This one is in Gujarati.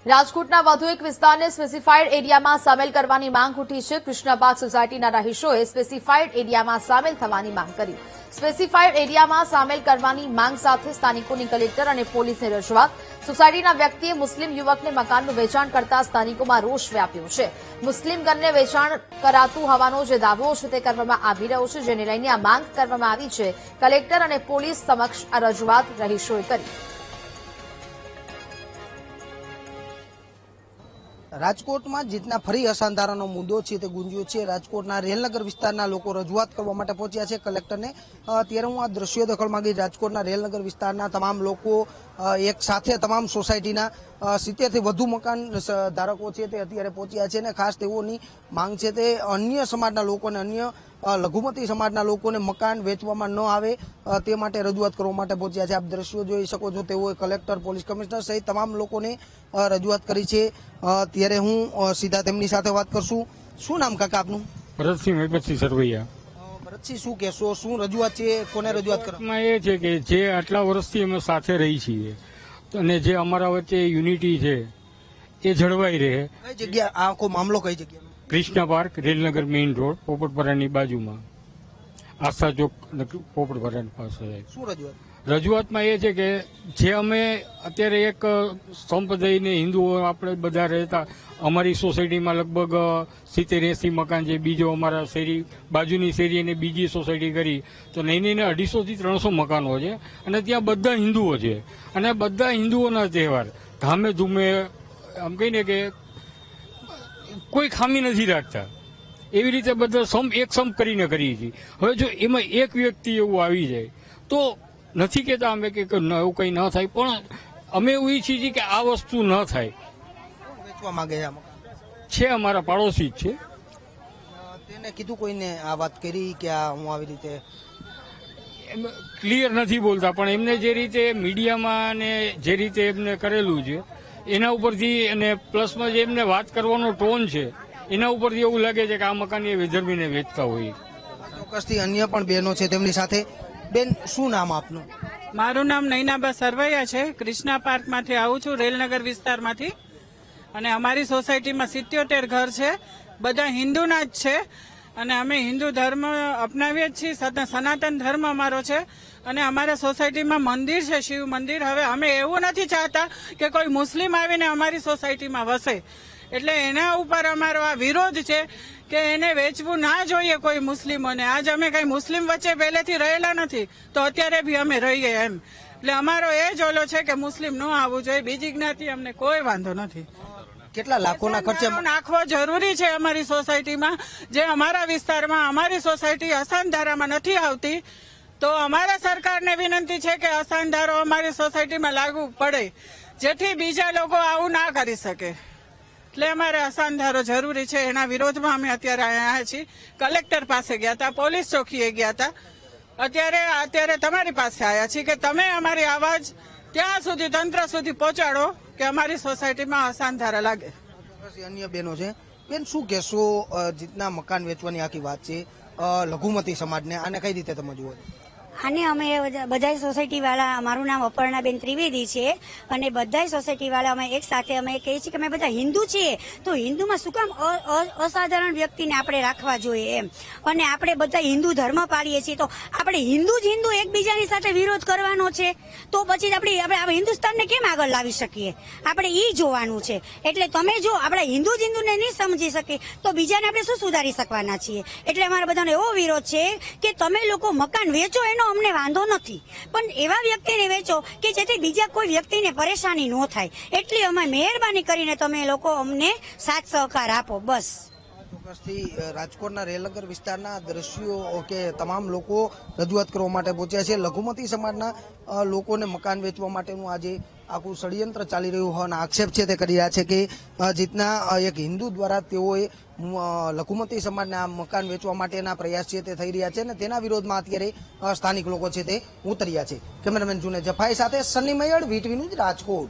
રાજકોટના વધુ એક વિસ્તારને સ્પેસિફાઈડ એરિયામાં સામેલ કરવાની માંગ ઉઠી છે। કૃષ્ણબાગ સોસાયટીના રહીશોએ સ્પેસિફાઈડ એરિયામાં સામેલ થવાની માંગ કરી। સ્પેસિફાઈડ એરિયામાં સામેલ કરવાની માંગ સાથે સ્થાનિકોની કલેક્ટર અને પોલીસને રજૂઆત। સોસાયટીના વ્યક્તિએ મુસ્લિમ યુવકને મકાનનું વેચાણ કરતા સ્થાનિકોમાં રોષ વ્યાપ્યો છે। મુસ્લિમ ગનને વેચાણ કરાતું હોવાનો જે દાવો છે તે કરવામાં આવી રહ્યો છે, જેને લઈને આ માંગ કરવામાં આવી છે। કલેક્ટર અને પોલીસ સમક્ષ આ રજૂઆત રહીશોએ કરી। રાજકોટમાં જીતના ફરી અસાધારણનો મુદ્દો છે તે ગુંજ્યો છે। રાજકોટના રેલનગર વિસ્તારના લોકો રજૂઆત કરવા માટે પહોંચ્યા છે કલેક્ટરને। ત્યારે હું આ દ્રશ્યો દખલ માંગી। રાજકોટના રેલનગર વિસ્તારના તમામ લોકો એક સાથે તમામ સોસાયટીના 70 થી વધુ મકાન ધારકો છે તે અત્યારે પહોંચ્યા છે અને ખાસ તેઓની માંગ છે તે અન્ય સમાજના લોકોને, અન્ય લઘુમતી સમાજના લોકોને મકાન વેચવામાં ન આવે તે માટે રજૂઆત કરવા માટે પહોંચ્યા છે। આપ દ્રશ્યો જોઈ શકો છો, તેઓએ કલેક્ટર, પોલીસ કમિશનર સહિત તમામ લોકોને રજૂઆત કરી છે। ત્યારે હું સીધા તેમની સાથે વાત કરશું। શું નામ કાકા આપનું? ભરતસિંહ મેપતસિંહ સરવૈયા। ભરતસિંહ, શું કહેશો? શું રજૂઆત છે? કોને રજૂઆત કરો? એ છે કે જે આટલા વર્ષથી અમે સાથે રહી છીએ અને જે અમારા વચ્ચે યુનિટી છે એ જળવાઈ રહે। કઈ જગ્યા આખો મામલો કઈ જગ્યા? Krishna park, Railnagar main road, પોપટપરાની બાજુમાં, આસ્થા ચોક, પોપટપરાની પાસે। શું રજૂઆત? રજૂઆતમાં એ છે કે જે અમે અત્યારે એક સંપ્રદાયને હિન્દુઓ આપણે બધા રહેતા, અમારી સોસાયટીમાં લગભગ 70-80 મકાન છે। બીજો અમારા શેરી, બાજુની શેરી અને બીજી સોસાયટી કરી તો નહીં 250 થી 300 મકાનો છે અને ત્યાં બધા હિન્દુઓ છે અને બધા હિન્દુઓના તહેવાર ધામે ધૂમે આમ કહીને કે કોઈ ખામી નથી રાખતા, એવી રીતે બધા એક સંપ કરીને કરીએ છીએ। હવે જો એમાં એક વ્યક્તિ એવું આવી જાય તો નથી કહેતા અમે કે એવું કંઈ ન થાય, પણ અમે એવું ઈચ્છીએ છીએ કે આ વસ્તુ ન થાય। વેચવા માંગે છે આ મકાન? છે અમારા પાડોશી જ છે। તેને કીધું કોઈને આ વાત કરી કે આ હું આવી રીતે? ક્લિયર નથી બોલતા, પણ એમને જે રીતે મીડિયામાં અને જે રીતે એમને કરેલું છે એના ઉપરથી અને પ્લસમાં જે એમને વાત કરવાનો ટોન છે એના ઉપરથી એવું લાગે છે કે આ મકાન એ વેધરમીને વેચતા હોય। ચોક્કસથી અન્ય પણ બહેનો છે તેમની સાથે। બેન, શું નામ આપનું? મારું નામ નૈનાબા સરવૈયા છે। કૃષ્ણા પાર્કમાંથી આવું છું, રેલનગર વિસ્તારમાંથી। અને અમારી સોસાયટીમાં 77 ઘર છે, બધા હિન્દુના જ છે અને અમે હિન્દુ ધર્મ અપનાવીએ જ છીએ। સનાતન ધર્મ અમારો છે અને અમારા સોસાયટીમાં મંદિર છે, શિવ મંદિર। હવે અમે એવું નથી ચાહતા કે કોઈ મુસ્લિમ આવીને અમારી સોસાયટીમાં વસે, એટલે એના ઉપર અમારો આ વિરોધ છે કે એને વેચવું ના જોઈએ કોઈ મુસ્લિમોને। આજ અમે કઈ મુસ્લિમ વચ્ચે પહેલેથી રહેલા નથી તો અત્યારે બી અમે રહીએ એમ, એટલે અમારો એ જ ઓલો છે કે મુસ્લિમ ન આવવું જોઈએ। બીજી જ્ઞાતિ અમને કોઈ વાંધો નથી। કેટલા લાખોના ખર્ચે નાખવો જરૂરી છે અમારી સોસાયટીમાં, જે અમારા વિસ્તારમાં અમારી સોસાયટી અસાનધારામાં નથી આવતી, તો અમારા સરકારને વિનંતી છે કે અસાનધારો અમારી સોસાયટીમાં લાગુ પડે, જેથી બીજા લોકો આવું ના કરી શકે। એટલે અમારે અસાનધારો જરૂરી છે, એના વિરોધમાં અમે અત્યારે આવ્યા છીએ। કલેક્ટર પાસે ગયા હતા, પોલીસ ચોકીએ ગયા હતા, અત્યારે તમારી પાસે આવ્યા છીએ કે તમે અમારી અવાજ ત્યાં સુધી, તંત્ર સુધી પહોંચાડો કે અમારી સોસાયટીમાં અસાનધારા લાગે। અન્ય બહેનો છે। બેન, શું કહેશો? જીતના મકાન વેચવાની આખી વાત છે લઘુમતી સમાજને, આને કઈ રીતે તમે જુઓ? આને અમે બધા સોસાયટી વાળા, મારું નામ અપર્ણાબેન ત્રિવેદી છે અને બધા સોસાયટી વાળા અમે એક સાથે અમે કહીએ છીએ કે અમે બધા હિન્દુ છીએ, તો હિન્દુમાં શું કામ અસાધારણ વ્યક્તિને આપણે રાખવા જોઈએ એમ, અને આપણે બધા હિન્દુ ધર્મ પાળીએ છીએ, તો આપણે હિન્દુ જ હિન્દુ એકબીજાની સાથે વિરોધ કરવાનો છે તો પછી આપણે હિન્દુસ્તાનને કેમ આગળ લાવી શકીએ? આપણે ઈ જોવાનું છે। એટલે તમે જો આપણે હિન્દુ જ હિન્દુને નહીં સમજી શકીએ તો બીજાને આપણે શું સુધારી શકવાના છીએ? એટલે અમારા બધાનો એવો વિરોધ છે કે તમે લોકો મકાન વેચો એનો અમને વાંધો નથી, પણ એવા વ્યક્તિને વેચો કે જેથી બીજા કોઈ વ્યક્તિને પરેશાની ન થાય, એટલી અમે મહેરબાની કરીને તમે લોકો અમને સાથ સહકાર આપો, બસ। ચોક્કસથી રાજકોટના રેલનગર વિસ્તારના દ્રશ્યો કે તમામ લોકો રજૂઆત કરવા માટે પહોંચ્યા છે। લઘુમતી સમાજના લોકોને મકાન વેચવા માટેનું આજે આખું ષડયંત્ર ચાલી રહ્યું હોવાના આક્ષેપ છે તે કરી રહ્યા છે કે જીતના એક હિન્દુ દ્વારા તેઓએ લઘુમતી સમાજના મકાન વેચવા માટેના પ્રયાસ છે તે થઈ રહ્યા છે અને તેના વિરોધમાં અત્યારે સ્થાનિક લોકો છે તે ઉતર્યા છે। કેમેરામેન જુને જફાઈ સાથે સન્ની મયડ, વીટીવી ન્યૂઝ, રાજકોટ।